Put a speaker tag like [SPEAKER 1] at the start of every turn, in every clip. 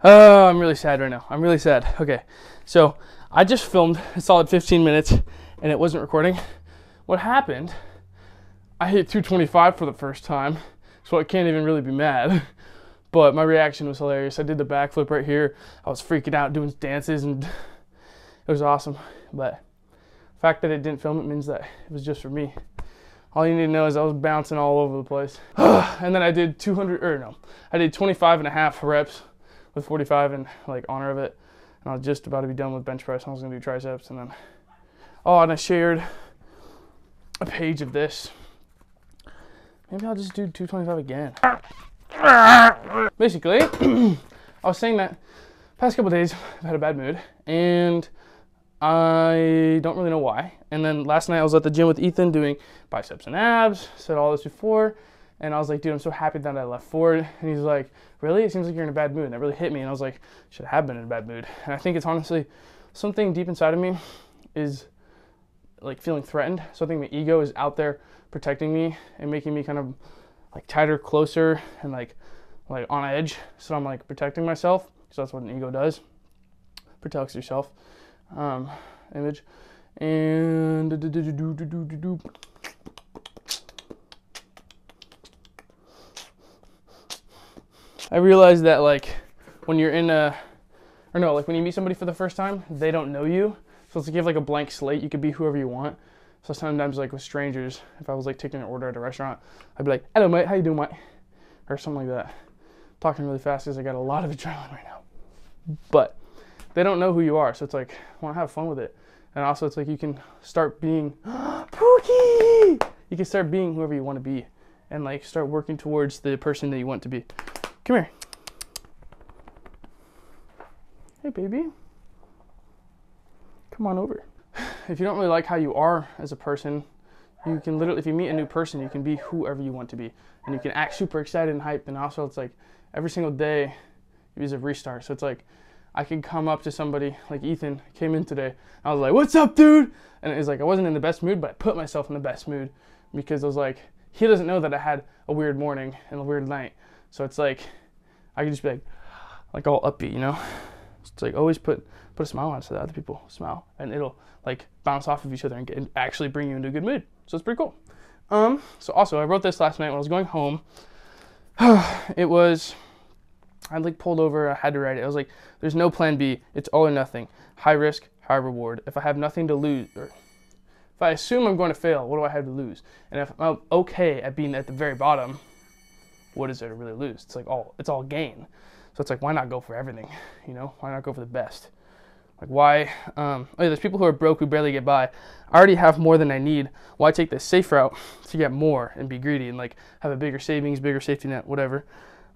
[SPEAKER 1] Oh, I'm really sad right now. I'm really sad. Okay, so I just filmed a solid 15 minutes and it wasn't recording. What happened, I hit 225 for the first time, so I can't even really be mad. But my reaction was hilarious. I did the backflip right here. I was freaking out doing dances and it was awesome. But the fact that it didn't film it means that it was just for me. All you need to know is I was bouncing all over the place. And then I did 25 and a half reps with 45 in like honor of it. And I was just about to be done with bench press. I was gonna do triceps and then, and I shared a page of this. Maybe I'll just do 225 again. Basically, I was saying that past couple days I've had a bad mood and I don't really know why. And then last night I was at the gym with Ethan doing biceps and abs, said all this before, and I was like, dude, I'm so happy that I left for it. And he's like, really? It seems like you're in a bad mood. And that really hit me. And I was like, should have been in a bad mood. And I think it's honestly something deep inside of me is like feeling threatened. So I think my ego is out there protecting me and making me kind of like tighter, closer, and like on edge. So I'm like protecting myself. So that's what an ego does. Protects yourself. Image. And I realized that like when you're in when you meet somebody for the first time, they don't know you. So it's like you have like a blank slate. You could be whoever you want. So sometimes like with strangers, if I was like taking an order at a restaurant, I'd be like, hello mate, how you doing mate? Or something like that. Talking really fast because I got a lot of adrenaline right now. But they don't know who you are. So it's like, I want to have fun with it. And also it's like you can start being, Pookie! You can start being whoever you want to be. And like start working towards the person that you want to be. Come here. Hey baby. Come on over. If you don't really like how you are as a person, you can literally, if you meet a new person, you can be whoever you want to be. And you can act super excited and hyped. And also it's like every single day is a restart. So it's like I can come up to somebody like Ethan came in today. I was like, what's up, dude? And it was like I wasn't in the best mood, but I put myself in the best mood because I was like, he doesn't know that I had a weird morning and a weird night. So it's like I can just be like all upbeat, you know? It's like always put a smile on so that other people smile and it'll like bounce off of each other and actually bring you into a good mood. So it's pretty cool. So also I wrote this last night when I was going home. I like pulled over, I had to write it. I was like, there's no plan B. It's all or nothing. High risk, high reward. If I have nothing to lose, or if I assume I'm going to fail, what do I have to lose? And if I'm okay at being at the very bottom, what is there to really lose? It's all gain. So it's like, why not go for everything? You know, why not go for the best? Like why, there's people who are broke who barely get by. I already have more than I need. Why take the safe route to get more and be greedy and like have a bigger savings, bigger safety net, whatever.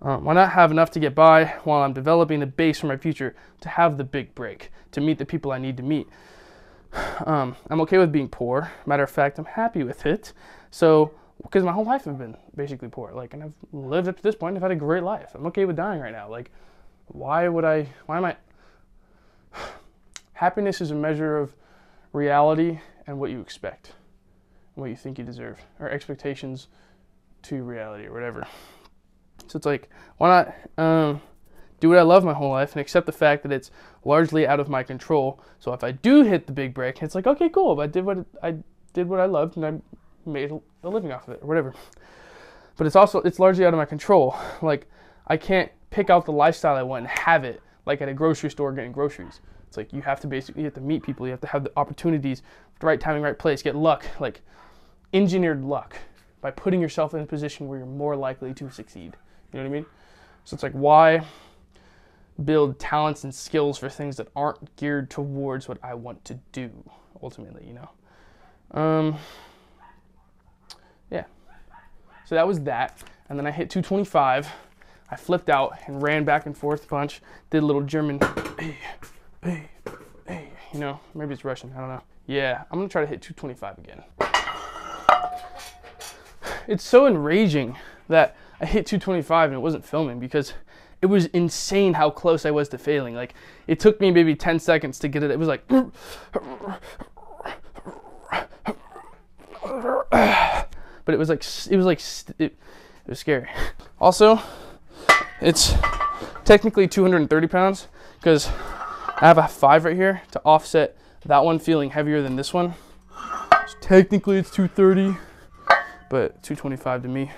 [SPEAKER 1] Why not have enough to get by while I'm developing the base for my future to have the big break, to meet the people I need to meet. I'm okay with being poor. Matter of fact, I'm happy with it. So, because my whole life I've been basically poor, like, and I've lived up to this point. I've had a great life. I'm okay with dying right now. Like, why am I? Happiness is a measure of reality and what you expect, and what you think you deserve, or expectations to reality, or whatever. So it's like, why not do what I love my whole life and accept the fact that it's largely out of my control. So if I do hit the big break, it's like, okay, cool. But I did what I loved and I made a living off of it or whatever. But it's largely out of my control. Like I can't pick out the lifestyle I want and have it like at a grocery store getting groceries. It's like you have to meet people. You have to have the opportunities, the right timing, right place, get luck, like engineered luck by putting yourself in a position where you're more likely to succeed. You know what I mean? So it's like, why build talents and skills for things that aren't geared towards what I want to do, ultimately, you know? Yeah. So that was that. And then I hit 225. I flipped out and ran back and forth a bunch. Did a little German, hey, you know? Maybe it's Russian, I don't know. Yeah, I'm gonna try to hit 225 again. It's so enraging that I hit 225 and it wasn't filming because it was insane how close I was to failing. Like it took me maybe 10 seconds to get it. It was like, but it was scary. Also, it's technically 230 pounds because I have a 5 right here to offset that one feeling heavier than this one. So technically it's 230, but 225 to me.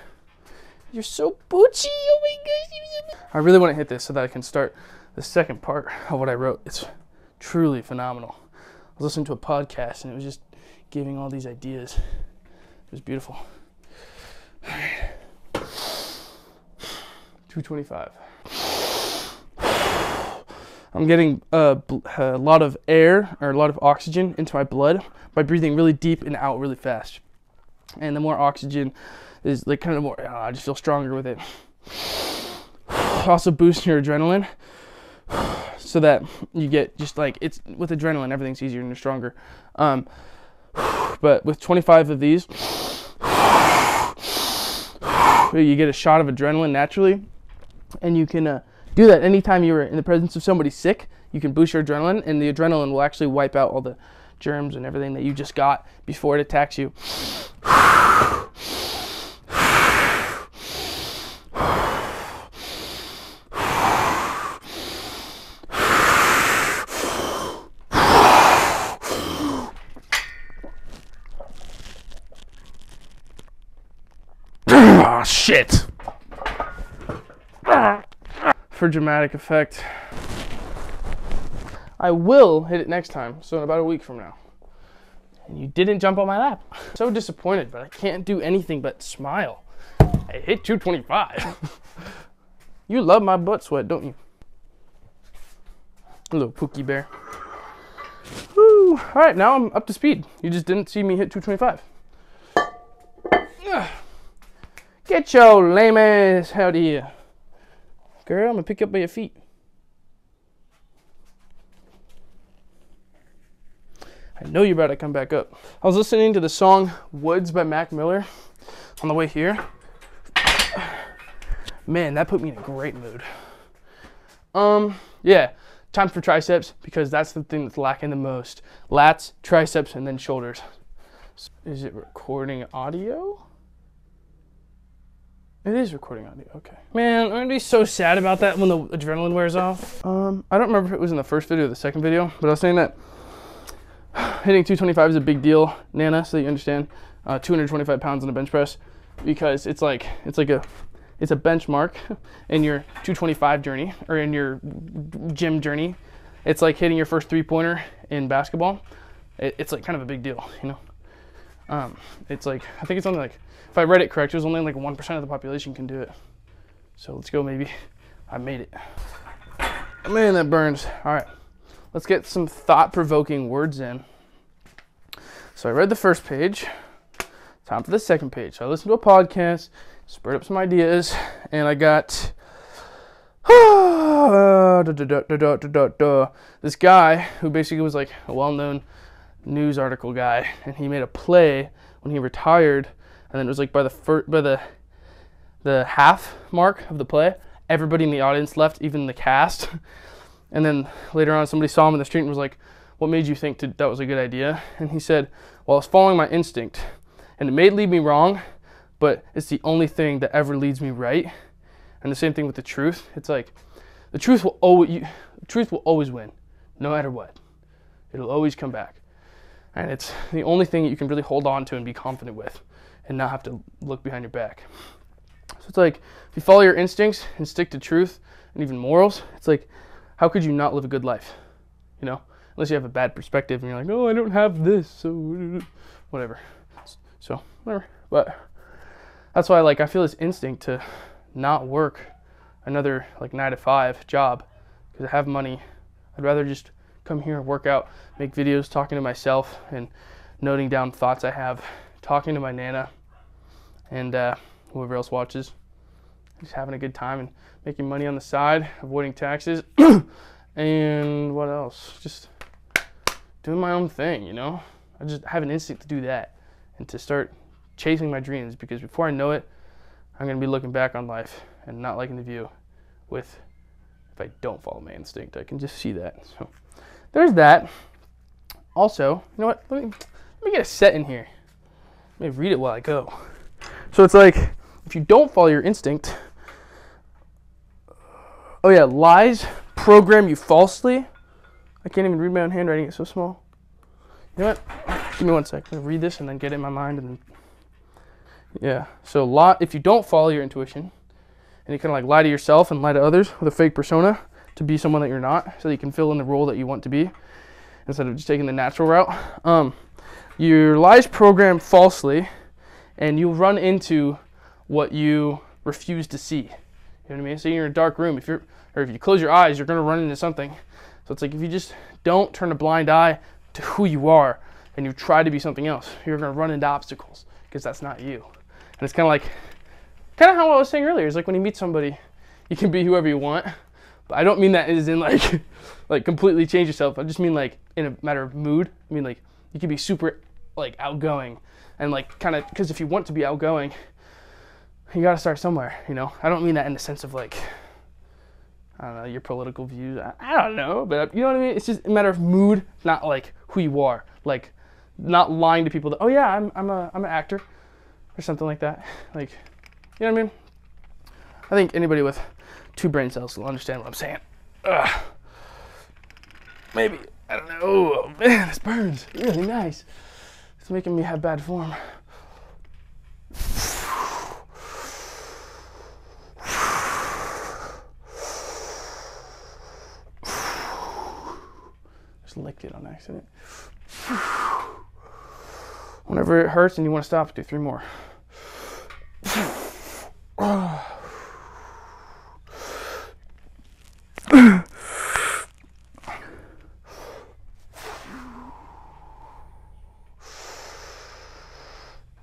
[SPEAKER 1] You're so butchy, oh my gosh. I really want to hit this so that I can start the second part of what I wrote. It's truly phenomenal. I was listening to a podcast and it was just giving all these ideas. It was beautiful. All right. 225. I'm getting a lot of air, or a lot of oxygen into my blood by breathing really deep and out really fast. And the more oxygen is like kind of more, I just feel stronger with it. Also boosts your adrenaline so that you get just like, it's with adrenaline, everything's easier and you're stronger. But with 25 of these, you get a shot of adrenaline naturally, and you can do that anytime you're in the presence of somebody sick. You can boost your adrenaline, and the adrenaline will actually wipe out all the germs and everything that you just got before it attacks you. Oh, shit. For dramatic effect, I will hit it next time, so in about a week from now. And you didn't jump on my lap. So disappointed, but I can't do anything but smile. I hit 225. You love my butt sweat, don't you? A little Pookie Bear. Woo. All right, now I'm up to speed. You just didn't see me hit 225. Get your lame ass out of here. Girl, I'm gonna pick you up by your feet. I know you're about to come back up. I was listening to the song Woods by Mac Miller on the way here. Man, that put me in a great mood. Yeah, time for triceps, because that's the thing that's lacking the most. Lats, triceps, and then shoulders. Is it recording audio? It is recording audio, okay. Man, I'm gonna be so sad about that when the adrenaline wears off. I don't remember if it was in the first video or the second video, but I was saying that hitting 225 is a big deal, Nana, so that you understand. 225 pounds on a bench press, because it's a benchmark in your 225 journey, or in your gym journey. It's like hitting your first 3-pointer in basketball. It's like kind of a big deal, you know. It's like, I think it's only like, if I read it correct, it was only like 1% of the population can do it. So let's go, maybe. I made it. Man, that burns. All right, let's get some thought-provoking words in. So I read the first page. Time for the second page. So I listened to a podcast, spurred up some ideas, and I got this guy who basically was like a well-known news article guy, and he made a play when he retired. And then it was like by the half mark of the play, everybody in the audience left, even the cast. And then later on, somebody saw him in the street and was like, "What made you think that was a good idea?" And he said, "Well, I was following my instinct, and it may lead me wrong, but it's the only thing that ever leads me right." And the same thing with the truth. It's like the truth will always win, no matter what. It'll always come back, and it's the only thing that you can really hold on to and be confident with, and not have to look behind your back. So it's like, if you follow your instincts and stick to truth and even morals, it's like, how could you not live a good life? You know, unless you have a bad perspective and you're like, oh, I don't have this, so whatever. So whatever. But that's why, like, I feel this instinct to not work another like 9-to-5 job, because I have money. I'd rather just come here, work out, make videos, talking to myself and noting down thoughts I have, talking to my Nana and whoever else watches, just having a good time and making money on the side, avoiding taxes, and what else? Just doing my own thing, you know? I just have an instinct to do that and to start chasing my dreams, because before I know it, I'm going to be looking back on life and not liking the view if I don't follow my instinct. I can just see that. So there's that. Also, you know what? Let me get a set in here. Let me read it while I go. So it's like, if you don't follow your instinct, Oh yeah, lies program you falsely. I can't even read my own handwriting, it's so small. You know what? Give me 1 sec. I'm gonna read this and then get it in my mind and then. Yeah. So if you don't follow your intuition and you kind of like lie to yourself and lie to others with a fake persona to be someone that you're not, so that you can fill in the role that you want to be instead of just taking the natural route. Your lies program falsely, and you'll run into what you refuse to see. You know what I mean? So you're in a dark room. If you close your eyes, you're gonna run into something. So it's like if you just don't turn a blind eye to who you are and you try to be something else, you're gonna run into obstacles because that's not you. And it's kind of how I was saying earlier. It's like when you meet somebody, you can be whoever you want. But I don't mean that as in like, like completely change yourself. I just mean like in a matter of mood. I mean like you can be super like outgoing and like kind of, because if you want to be outgoing, you got to start somewhere, you know? I don't mean that in the sense of like, I don't know, your political views. I don't know, but you know what I mean? It's just a matter of mood, not like who you are. Like not lying to people that, oh yeah, I'm an actor or something like that. Like, you know what I mean? I think anybody with 2 brain cells will understand what I'm saying. Ugh. Maybe, I don't know. Oh man, this burns really nice. It's making me have bad form. Just licked it on accident. Whenever it hurts and you want to stop, do 3 more.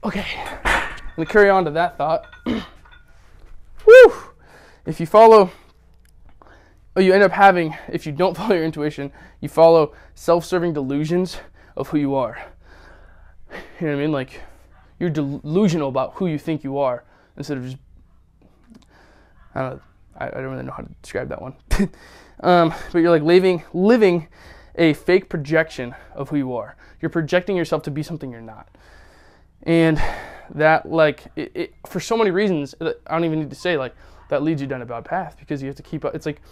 [SPEAKER 1] Okay, I'm gonna carry on to that thought. Woo! If you follow, you end up having, if you don't follow your intuition, you follow self-serving delusions of who you are. You know what I mean? Like, you're delusional about who you think you are instead of just, I don't know, I don't really know how to describe that one. But you're like living a fake projection of who you are. You're projecting yourself to be something you're not. And that, like, for so many reasons, I don't even need to say, like, that leads you down a bad path because you have to keep up. It's like,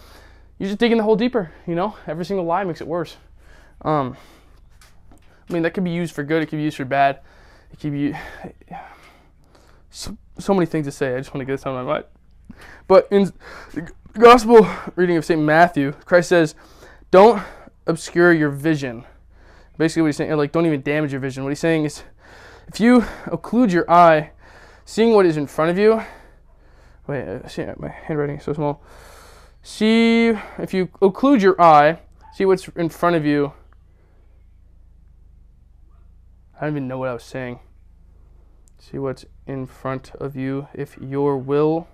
[SPEAKER 1] you're just digging the hole deeper, you know? Every single lie makes it worse. I mean, that could be used for good. It could be used for bad. It could be so many things to say. I just want to get this out of my mind. But in the gospel reading of St. Matthew, Christ says, don't obscure your vision. Basically what he's saying, like, don't even damage your vision. What he's saying is, if you occlude your eye, seeing what is in front of you, see, my handwriting is so small. If you occlude your eye, see what's in front of you. I don't even know what I was saying. See what's in front of you if your will.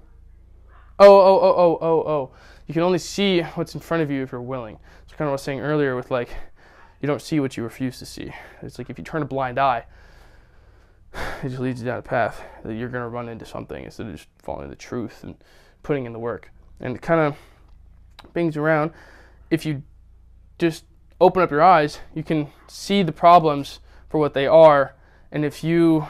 [SPEAKER 1] Oh. You can only see what's in front of you if you're willing. It's kind of what I was saying earlier with like, you don't see what you refuse to see. It's like if you turn a blind eye, it just leads you down a path that you're going to run into something instead of just following the truth and putting in the work. And it kind of brings around, if you just open up your eyes, you can see the problems for what they are. And if you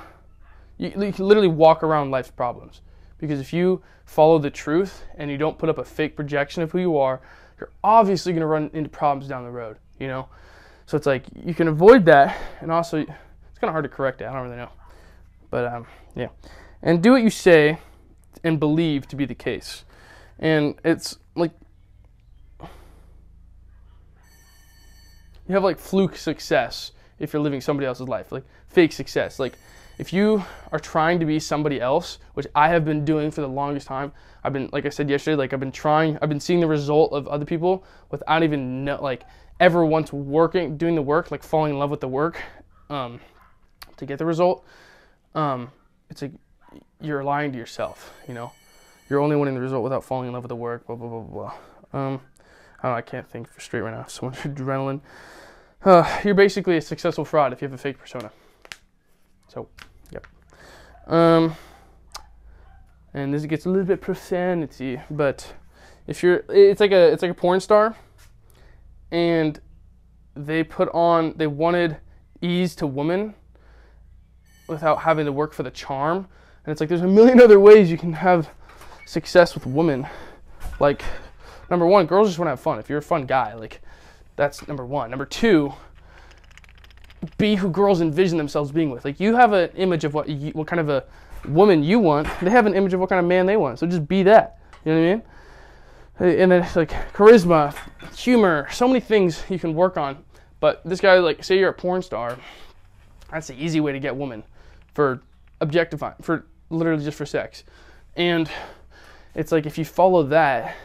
[SPEAKER 1] can literally walk around life's problems. Because if you follow the truth and you don't put up a fake projection of who you are, you're obviously going to run into problems down the road, you know? So it's like, you can avoid that, and also, it's kind of hard to correct it, I don't really know. But, yeah. And do what you say and believe to be the case. And it's like, you have like fluke success if you're living somebody else's life, like fake success. Like, if you are trying to be somebody else, which I have been doing for the longest time, I've been, like I said yesterday, like I've been seeing the result of other people without even ever once doing the work, like falling in love with the work, to get the result. It's like you're lying to yourself, you know? You're only winning the result without falling in love with the work, blah, blah, blah, blah. I don't know, I can't think straight right now. So much adrenaline. You're basically a successful fraud if you have a fake persona. So, yep. And this gets a little bit profanity, but if it's like a porn star, and they wanted ease to women without having to work for the charm. And it's like, there's a million other ways you can have success with women. Like, number one, girls just want to have fun. If you're a fun guy, like, that's number one. Number two, be who girls envision themselves being with. Like, you have an image of what kind of a woman you want. They have an image of what kind of man they want. So just be that. You know what I mean? And then it's like charisma, humor, so many things you can work on. But this guy, like, say you're a porn star, that's the easy way to get women for objectifying, for literally just for sex. And it's like, if you follow that,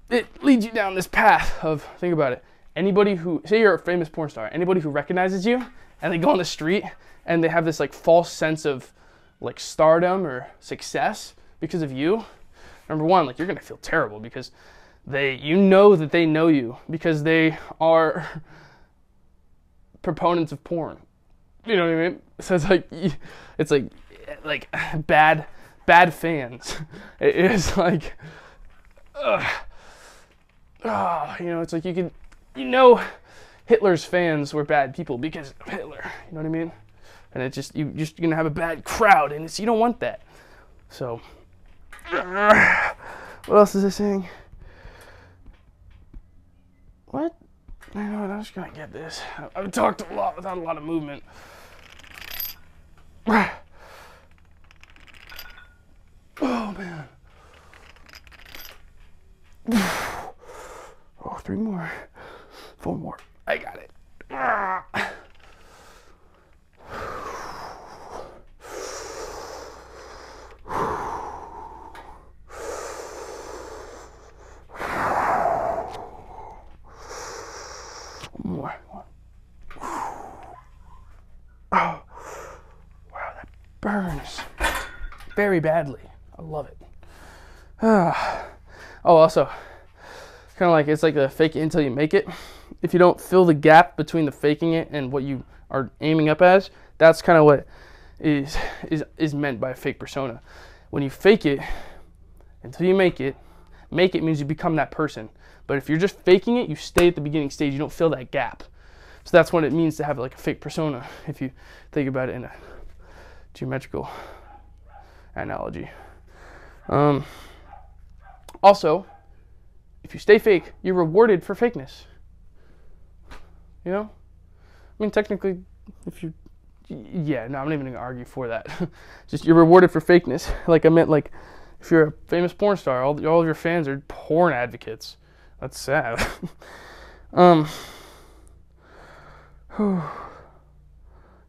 [SPEAKER 1] it leads you down this path of, think about it, anybody who, say you're a famous porn star, anybody who recognizes you and they go on the street and they have this like false sense of like stardom or success because of you, number one, like, you're gonna feel terrible because you know that they know you because they are proponents of porn. You know what I mean? So it's like bad fans. It is like, you know, it's like Hitler's fans were bad people because of Hitler. You know what I mean? And it's just, you're just gonna have a bad crowd, and you don't want that. So, what else is this saying? What? You know what? I'm just gonna get this. I've talked a lot without a lot of movement. Oh man. Oh, 3 more. 4 more. I got it. More. Oh, wow, that burns very badly. I love it. Oh, also, kind of like, it's like the fake it until you make it. If you don't fill the gap between the faking it and what you are aiming up as, that's kind of what is meant by a fake persona. When you fake it until you make it means you become that person. But if you're just faking it, you stay at the beginning stage. You don't fill that gap. So that's what it means to have like a fake persona, if you think about it in a geometrical analogy. Also, if you stay fake, you're rewarded for fakeness. You know? I mean, technically, yeah, no, I'm not even going to argue for that. Just, you're rewarded for fakeness. Like, I meant, like, if you're a famous porn star, all of your fans are porn advocates. That's sad. And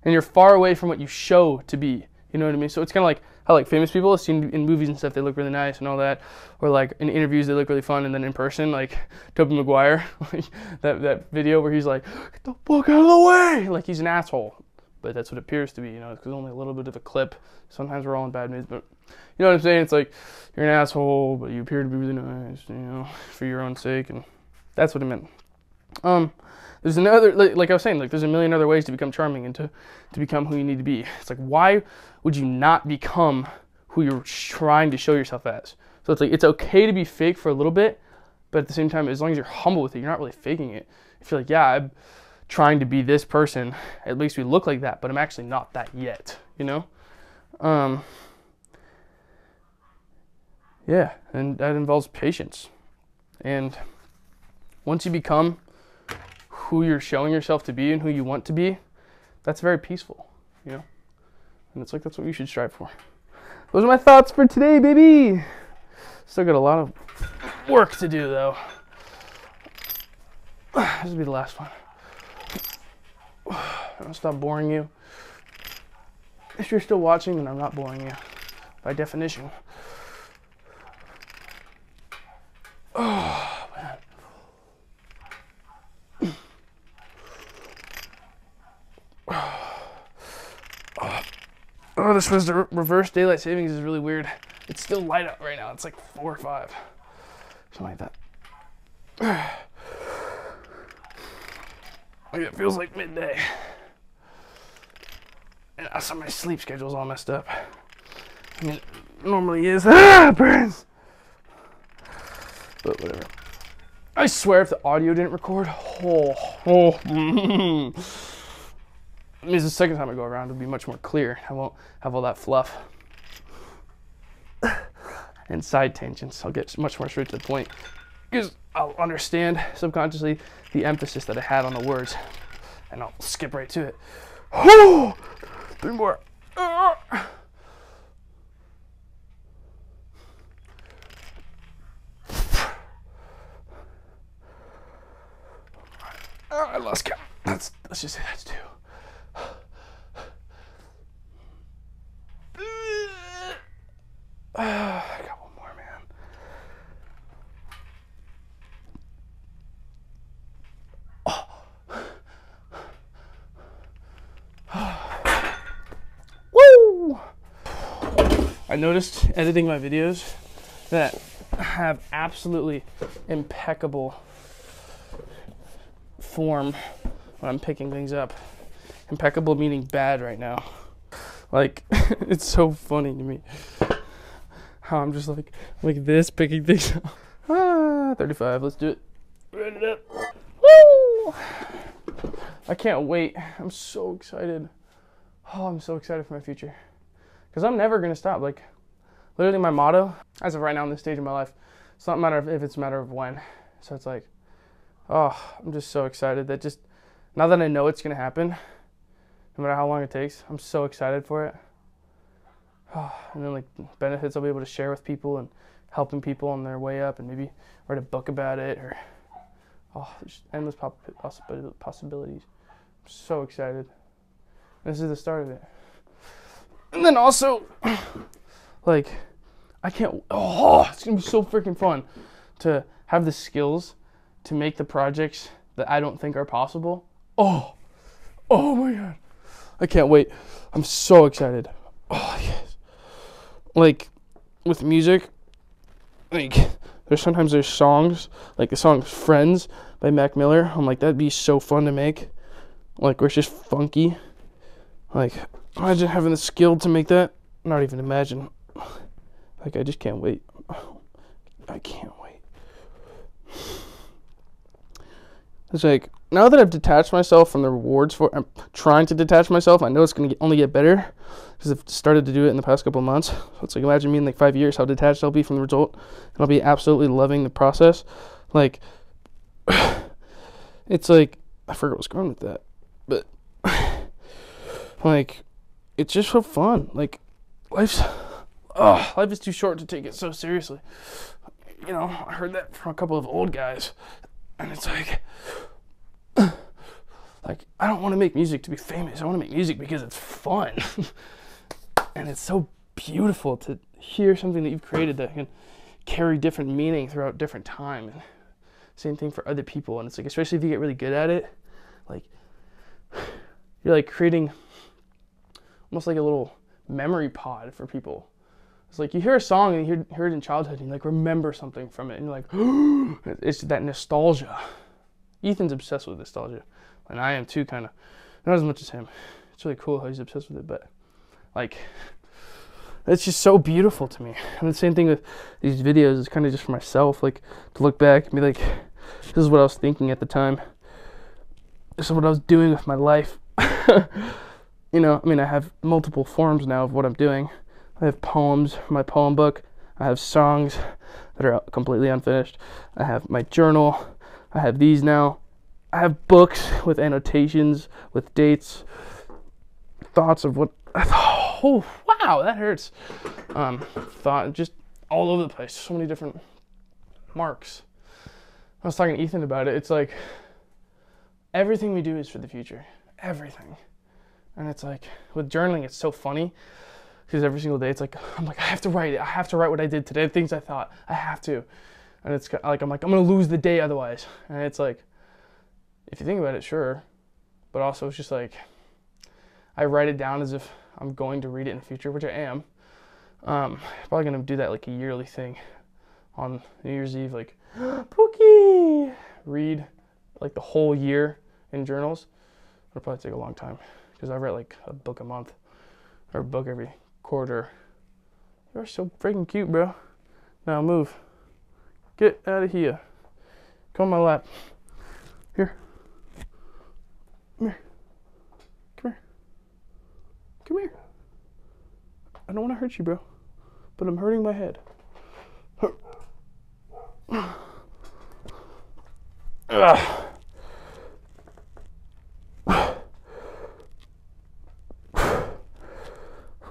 [SPEAKER 1] you're far away from what you show to be. You know what I mean? So it's kind of like how, like, famous people, seen in movies and stuff, they look really nice and all that, or like in interviews they look really fun, and then in person, like Tobey Maguire, like that video where he's like, "Get the fuck out of the way!" Like, he's an asshole, but that's what it appears to be. You know, it's only a little bit of a clip. Sometimes we're all in bad moods, but you know what I'm saying? It's like, you're an asshole, but you appear to be really nice, you know, for your own sake, and that's what it meant. There's another, like I was saying, like, there's a million other ways to become charming and to become who you need to be. It's like, why would you not become who you're trying to show yourself as? So it's like, it's okay to be fake for a little bit, but at the same time, as long as you're humble with it, you're not really faking it. If you're like, yeah, I'm trying to be this person, at least we look like that, but I'm actually not that yet, you know? Yeah, and that involves patience. And once you become who you're showing yourself to be and who you want to be, that's very peaceful, you know? And it's like, that's what you should strive for. Those are my thoughts for today, baby. Still got a lot of work to do, though. This will be the last one. I don't stop boring you. If you're still watching, then I'm not boring you, by definition. Oh, man. Oh, this was the reverse daylight savings is really weird. It's still light out right now. It's like 4 or 5. Something like that. Like, it feels like midday. And also my sleep schedule's all messed up. I mean, it normally is. Burns! But whatever. I swear if the audio didn't record, it means the second time I go around, it'll be much more clear. I won't have all that fluff. and side tangents. I'll get much more straight to the point because I'll understand subconsciously the emphasis that I had on the words, and I'll skip right to it. 3 more. I lost count. Let's just say that's 2. I got 1 more, man. Woo! I noticed editing my videos that have absolutely impeccable form when I'm picking things up. Impeccable meaning bad right now. Like, it's so funny to me how I'm just like this, picking things up. 35, let's do it. Run it up. Woo! I can't wait. I'm so excited. Oh, I'm so excited for my future. Because I'm never going to stop. Like, literally my motto, as of right now in this stage of my life, it's not a matter of if, it's a matter of when. So it's like, oh, I'm just so excited that just, now that I know it's going to happen, no matter how long it takes, I'm so excited for it. Oh, and then like benefits I'll be able to share with people and helping people on their way up and maybe write a book about it or, oh, there's endless possibilities. I'm so excited. This is the start of it. And then also, like, I can't, oh, it's going to be so freaking fun to have the skills to make the projects that I don't think are possible. Oh my God. I can't wait. I'm so excited. Oh, yes. Like, with music, like, there's songs, like the song Friends by Mac Miller. I'm like, that'd be so fun to make. Like, where it's just funky. Like, imagine having the skill to make that. Not even imagine. Like, I just can't wait. I can't wait. It's like, now that I've detached myself from the rewards I'm trying to detach myself. I know it's going to only get better because I've started to do it in the past couple of months. So it's like, imagine me in like 5 years, how detached I'll be from the result. And I'll be absolutely loving the process. Like, it's like, I forgot what was going with that. But, like, it's just so fun. Like, life is too short to take it so seriously. You know, I heard that from a couple of old guys. And it's like, I don't want to make music to be famous. I want to make music because it's fun. And it's so beautiful to hear something that you've created that can carry different meaning throughout different time. And same thing for other people. And it's like, especially if you get really good at it, like, you're like creating almost like a little memory pod for people. It's like you hear a song and you hear it in childhood and you like remember something from it and you're like, it's that nostalgia. Ethan's obsessed with nostalgia, and I am too, kind of. Not as much as him. It's really cool how he's obsessed with it, but like, it's just so beautiful to me. And the same thing with these videos is kind of just for myself, like to look back and be like, this is what I was thinking at the time. This is what I was doing with my life. You know, I mean, I have multiple forms now of what I'm doing. I have poems from my poem book. I have songs that are completely unfinished. I have my journal. I have these now. I have books with annotations, with dates, thoughts of what I thought. Oh, wow, that hurts. Thought just all over the place. So many different marks. I was talking to Ethan about it. It's like everything we do is for the future. Everything. And it's like with journaling, it's so funny because every single day it's like, I'm like, I have to write it. I have to write what I did today, things I thought. I have to. And it's like, I'm going to lose the day otherwise. And it's like, if you think about it, sure. But also it's just like, I write it down as if I'm going to read it in the future, which I am. Probably going to do that like a yearly thing on New Year's Eve, like, Pookie! Read like the whole year in journals. It'll probably take a long time because I write like a book a month or a book every quarter. You're so freaking cute, bro. Now move. Get out of here. Come on my lap. Here. Come here. Come here. Come here. I don't want to hurt you, bro. But I'm hurting my head. Ugh.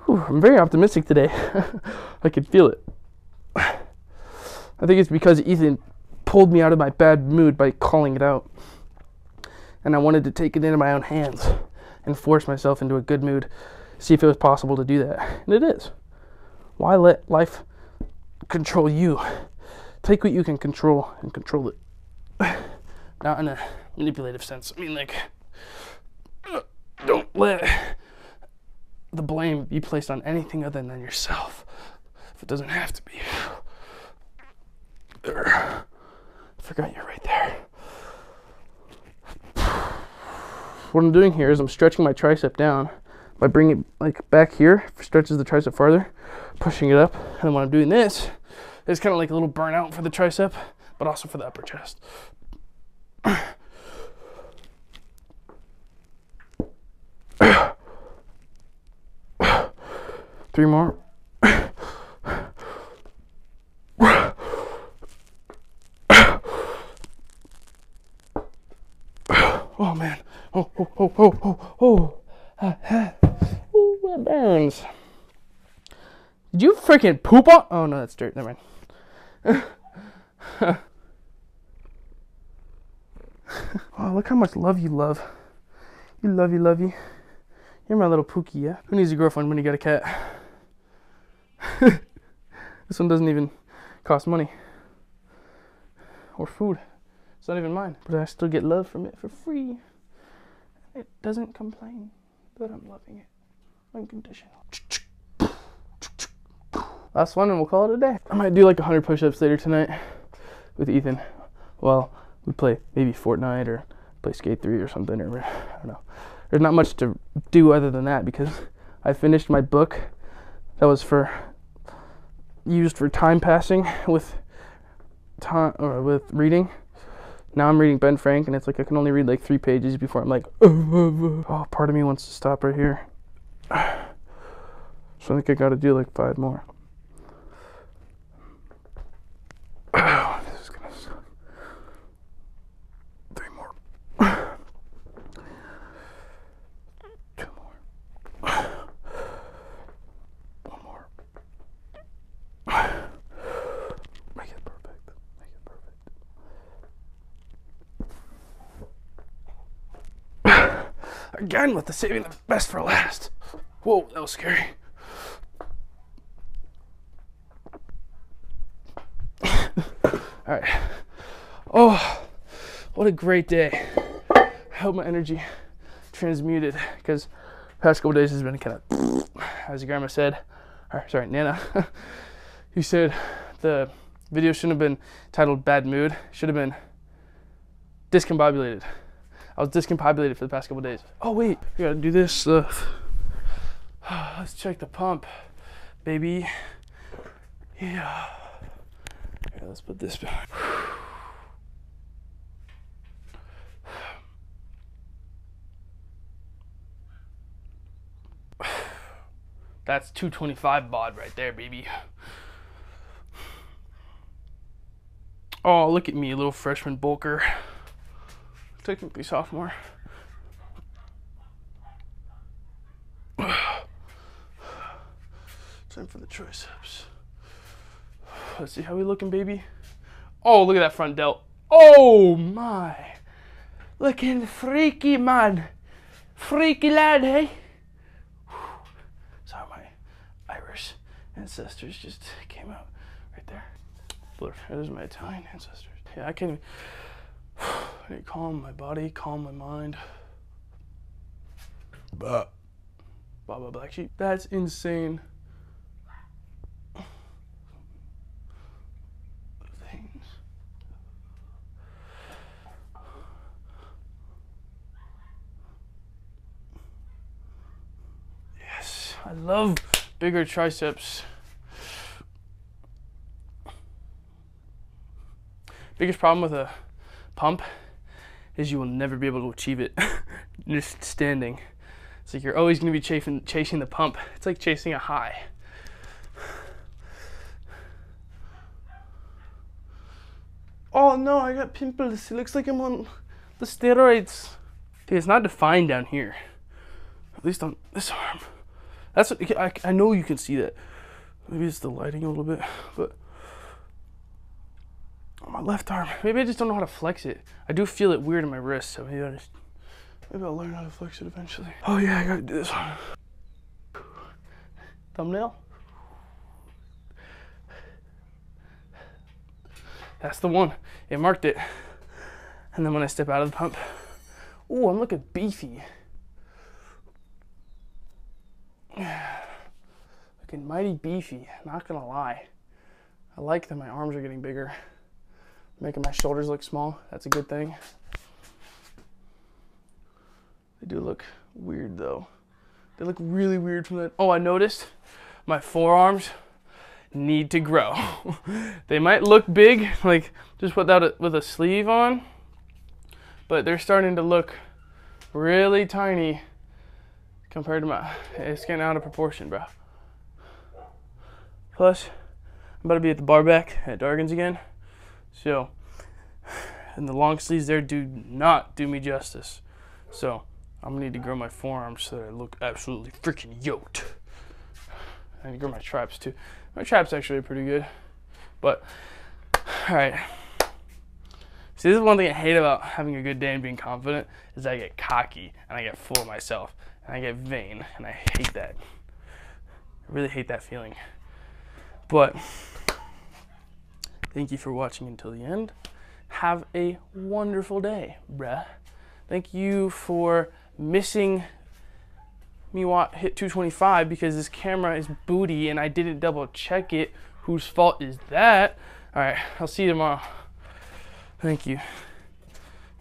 [SPEAKER 1] Whew, I'm very optimistic today. I can feel it. I think it's because Ethan pulled me out of my bad mood by calling it out. And I wanted to take it into my own hands and force myself into a good mood, see if it was possible to do that. And it is. Why let life control you? Take what you can control and control it. Not in a manipulative sense. I mean, like, don't let the blame be placed on anything other than yourself if it doesn't have to be. I forgot you're right there. What I'm doing here is I'm stretching my tricep down by bringing it like back here, stretches the tricep farther, pushing it up. And then when I'm doing this, it's kind of like a little burnout for the tricep, but also for the upper chest. 3 more. Oh man. Oh, that burns. Did you freaking poop on? Oh no, that's dirt. Never mind. Oh, look how much love you love. You love you. You're my little Pookie, yeah? Who needs a girlfriend when you got a cat? This one doesn't even cost money. Or food. It's not even mine. But I still get love from it for free. It doesn't complain that I'm loving it. Unconditional. Last one and we'll call it a day. I might do like 100 push-ups later tonight with Ethan. Well, we play maybe Fortnite or play Skate 3 or something, or I don't know. There's not much to do other than that because I finished my book that was used for time passing with reading. Now I'm reading Ben Frank and it's like I can only read like 3 pages before I'm like, oh, part of me wants to stop right here. So I think I gotta do like 5 more. Oh, this is gonna suck. 3 more. 2 more. 1 more. Make it perfect. Again with the saving the best for last. Whoa, that was scary. All right. Oh, what a great day. I hope my energy transmuted because past couple days has been kind of, as your grandma said, or sorry, Nana, you said the video shouldn't have been titled Bad Mood. Should have been Discombobulated. I was discombobulated for the past couple days. Oh wait, we gotta do this stuff. Let's check the pump, baby. Yeah. Okay, let's put this back. That's 225 baud right there, baby. Oh, look at me, little freshman bulker. Technically sophomore. Time for the triceps. Let's see how we looking, baby. Oh, look at that front delt. Oh my. Looking freaky, man. Freaky lad, hey? Sorry, my Irish ancestors just came out right there. Those are my Italian ancestors. Yeah, I need to calm my body, calm my mind. Baba Black Sheep. That's insane. Things. Yes, I love bigger triceps. Biggest problem with a pump is you will never be able to achieve it just standing. It's like you're always going to be chasing the pump. It's like chasing a high. Oh no, I got pimples. It looks like I'm on the steroids. Dude, it's not defined down here. At least on this arm. That's what, I know you can see that. Maybe it's the lighting a little bit, but on my left arm, maybe I just don't know how to flex it. I do feel it weird in my wrist, so maybe I'll learn how to flex it eventually. Oh yeah, I gotta do this one. Thumbnail. That's the one. It marked it. And then when I step out of the pump, ooh, I'm looking beefy. Looking mighty beefy, not gonna lie. I like that my arms are getting bigger. Making my shoulders look small, that's a good thing. They do look weird though. They look really weird from that. Oh, I noticed my forearms need to grow. They might look big, like just with a sleeve on, but they're starting to look really tiny compared to it's getting out of proportion, bro. Plus, I'm about to be at the bar back at Dargan's again. So, and the long sleeves there do not do me justice. So, I'm gonna need to grow my forearms so that I look absolutely freaking yoked. I need to grow my traps too. My traps actually are pretty good. But, alright. See, this is one thing I hate about having a good day and being confident, is I get cocky and I get full of myself and I get vain, and I hate that. I really hate that feeling. But thank you for watching until the end. Have a wonderful day, bruh. Thank you for missing me hit 225 because this camera is booty and I didn't double check it. Whose fault is that? Alright, I'll see you tomorrow. Thank you.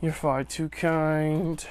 [SPEAKER 1] You're far too kind.